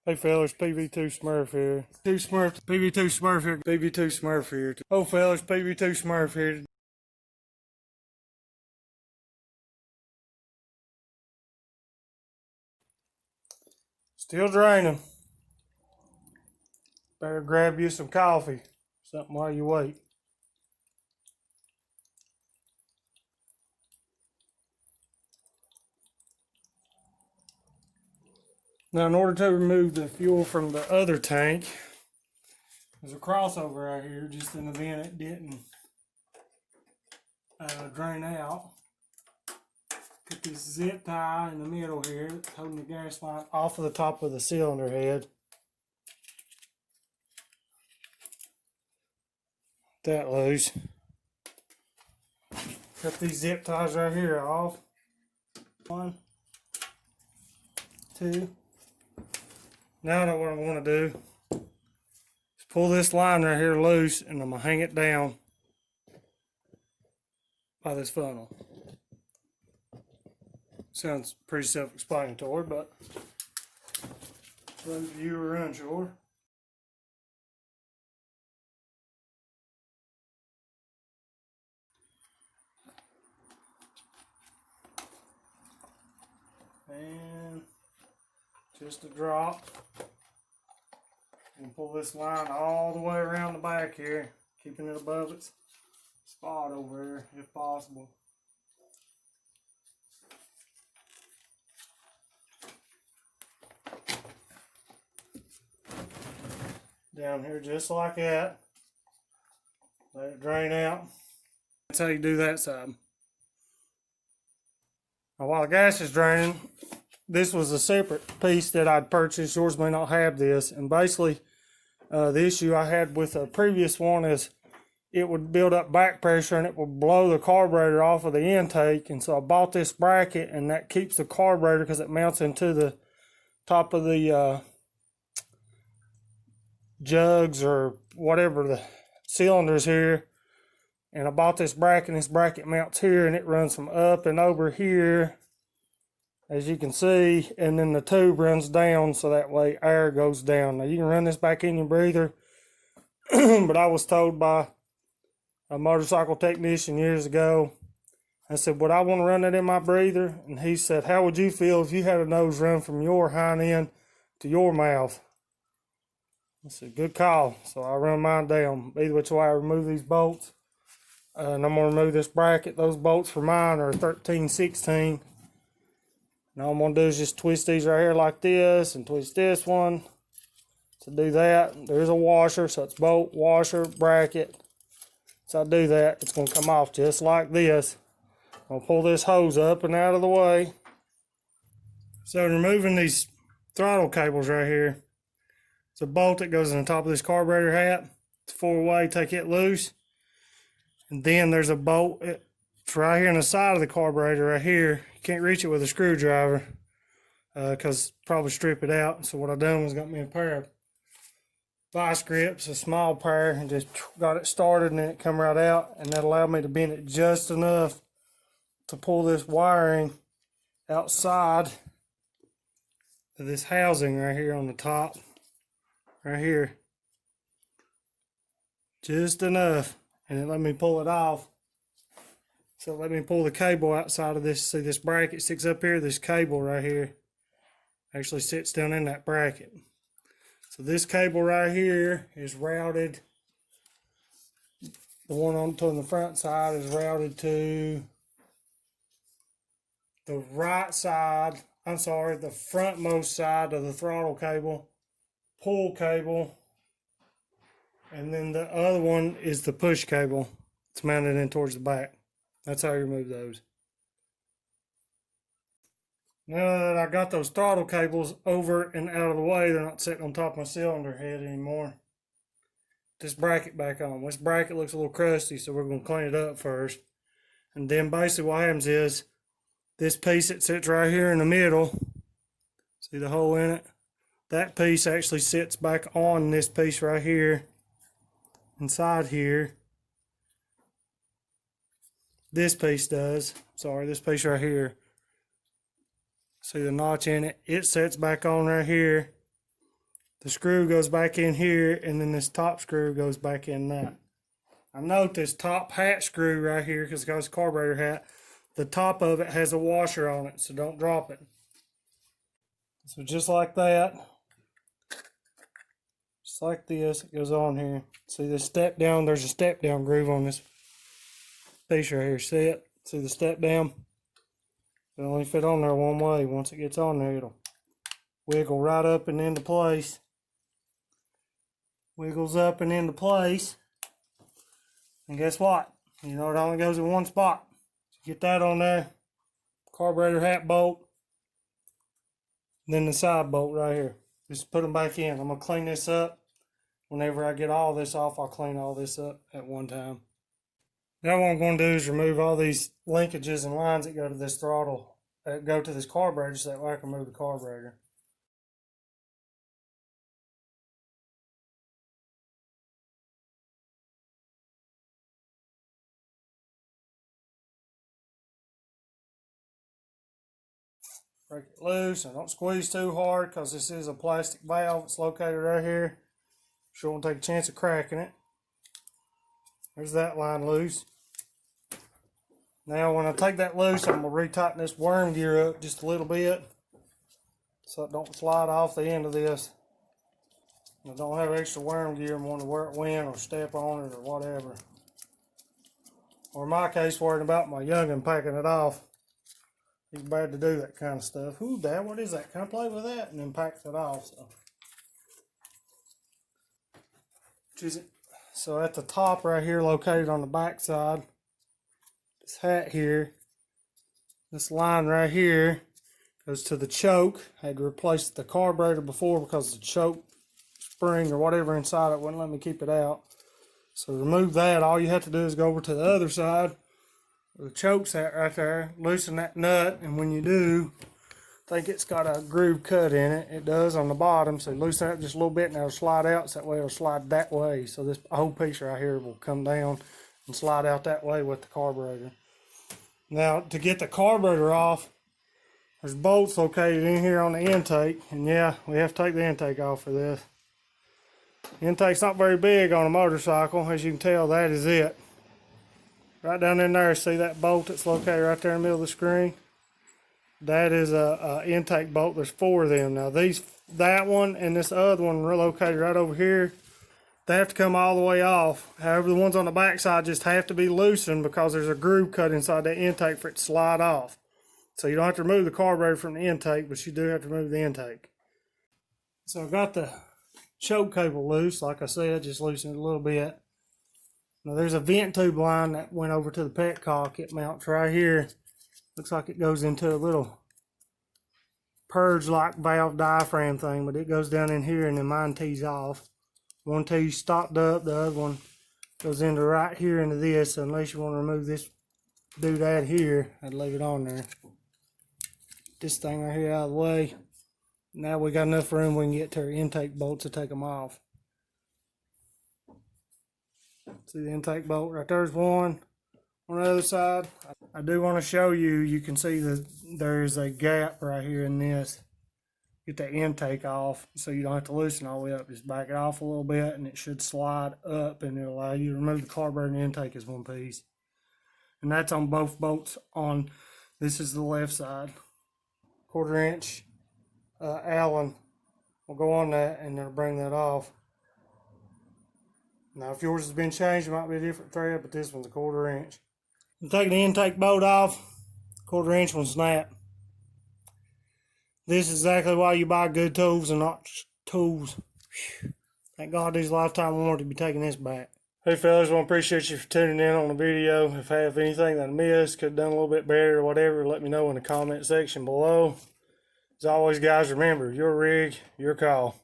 Hey fellas, PV2 Smurf here. PV2 Smurf here, PV2 Smurf here. Oh fellas, PV2 Smurf here. Still draining. Better grab you some coffee, something while you wait. Now in order to remove the fuel from the other tank, there's a crossover right here, just in the event it didn't drain out. Put this zip tie in the middle here, holding the gas line off of the top of the cylinder head. That loose. Cut these zip ties right here off. 1, 2. Now I know what I want to do. Is pull this line right here loose, and I'm going to hang it down by this funnel. Sounds pretty self-explanatory, but for those of you who are unsure. And just a drop. And pull this line all the way around the back here, keeping it above its spot over there if possible. Down here just like that. Let it drain out. That's how you do that side. Now while the gas is draining, this was a separate piece that I'd purchased. Yours may not have this. And basically, the issue I had with the previous one is it would build up back pressure and it would blow the carburetor off of the intake. And so I bought this bracket, and that keeps the carburetor, because it mounts into the top of the jugs or whatever the cylinders here. And I bought this bracket, and this bracket mounts here, and it runs from up and over here, as you can see, and then the tube runs down, so that way air goes down. Now you can run this back in your breather, but I was told by a motorcycle technician years ago, I said, would I want to run that in my breather? And he said, how would you feel if you had a nose run from your hind end to your mouth? I said, good call. So I run mine down. Either which way I remove these bolts. And I'm going to remove this bracket. Those bolts for mine are 13/16. And all I'm going to do is just twist these right here like this, and twist this one. To do that, there's a washer. So it's bolt, washer, bracket. So I do that, it's going to come off just like this. I'll pull this hose up and out of the way. So removing these throttle cables right here. It's a bolt that goes on the top of this carburetor hat. It's 4-way, take it loose. And then there's a bolt, it's right here on the side of the carburetor right here. You can't reach it with a screwdriver because probably strip it out. So what I done was got me a pair of vice grips, a small pair, and just got it started, and then it come right out. And that allowed me to bend it just enough to pull this wiring outside of this housing right here on the top. Right here. Just enough. And it let me pull it off. So let me pull the cable outside of this. See, this bracket sticks up here. This cable right here actually sits down in that bracket. So this cable right here is routed. The one on the front side is routed to the right side. I'm sorry, the frontmost side of the throttle cable, pull cable. And then the other one is the push cable. It's mounted in towards the back. That's how you remove those. Now that I got those throttle cables over and out of the way, they're not sitting on top of my cylinder head anymore. This bracket back on. This bracket looks a little crusty, so we're going to clean it up first. And then basically what happens is, this piece that sits right here in the middle, see the hole in it? That piece actually sits back on this piece right here. Inside here, this piece does. Sorry, this piece right here. See the notch in it? It sets back on right here. the screw goes back in here, and then this top screw goes back in that. I note this top hat screw right here, because it goes carburetor hat, the top of it has a washer on it, so don't drop it. So just like that, just like this, it goes on here. See this step down, there's a step down groove on this piece right here. See it? See the step down? It'll only fit on there one way. Once it gets on there, it'll wiggle right up and into place. Wiggles up and into place. And guess what? You know, it only goes in one spot. So get that on there. Carburetor hat bolt. Then the side bolt right here. Just put them back in. I'm going to clean this up. Whenever I get all this off, I'll clean all this up at one time. Now what I'm going to do is remove all these linkages and lines that go to this throttle, that go to this carburetor, so that way I can move the carburetor. Break it loose and don't squeeze too hard, because this is a plastic valve. It's located right here. Sure won't take a chance of cracking it. There's that line loose. Now when I take that loose, I'm going to retighten this worm gear up just a little bit so it don't slide off the end of this. I don't have extra worm gear and want to wear it wind or step on it or whatever. Or in my case, worrying about my youngin' packing it off. He's bad to do that kind of stuff. Ooh, Dad, what is that? Can I play with that? And then packs it off. So at the top right here, located on the back side, this hat here, this line right here goes to the choke. I had to replace the carburetor before because the choke spring or whatever inside it wouldn't let me keep it out. So to remove that, all you have to do is go over to the other side where the choke's at right there, loosen that nut, and when you do, I think it's got a groove cut in it. It does on the bottom, so loosen that just a little bit and it'll slide out, so that way it'll slide that way. So this whole piece right here will come down and slide out that way with the carburetor. Now to get the carburetor off, there's bolts located in here on the intake, and yeah, we have to take the intake off for this. The intake's not very big on a motorcycle. As you can tell, that is it. Right down in there, see that bolt that's located right there in the middle of the screen? That is a intake bolt. There's 4 of them. Now that one and this other one are located right over here. They have to come all the way off. However, the ones on the back side just have to be loosened because there's a groove cut inside that intake for it to slide off. So you don't have to remove the carburetor from the intake, but you do have to remove the intake. So I've got the choke cable loose. Like I said, just loosen it a little bit. Now there's a vent tube line that went over to the petcock. It mounts right here. Looks like it goes into a little purge-like valve diaphragm thing, but it goes down in here, and then mine tees off. One tee's stopped up, the other one goes into right here into this. So unless you want to remove this doodad here, I'd leave it on there. This thing right here out of the way. Now we got enough room we can get to our intake bolts to take them off. See the intake bolt right there's one. On the other side, I do want to show you, you can see that there's a gap right here in this. Get that intake off so you don't have to loosen all the way up. Just back it off a little bit and it should slide up, and it'll allow you to remove the carburetor and intake as one piece. And that's on both bolts. On this is the left side. 1/4 inch Allen will go on that, and it'll bring that off. Now if yours has been changed, it might be a different thread, but this one's a 1/4 inch. I'm taking the intake bolt off. 1/4 inch one snap. This is exactly why you buy good tools and not tools. Whew. Thank God these lifetime warranty be taking this back. Hey fellas, I want to appreciate you for tuning in on the video. If I have anything that I missed, could have done a little bit better or whatever, let me know in the comment section below. As always guys, remember, your rig, your call.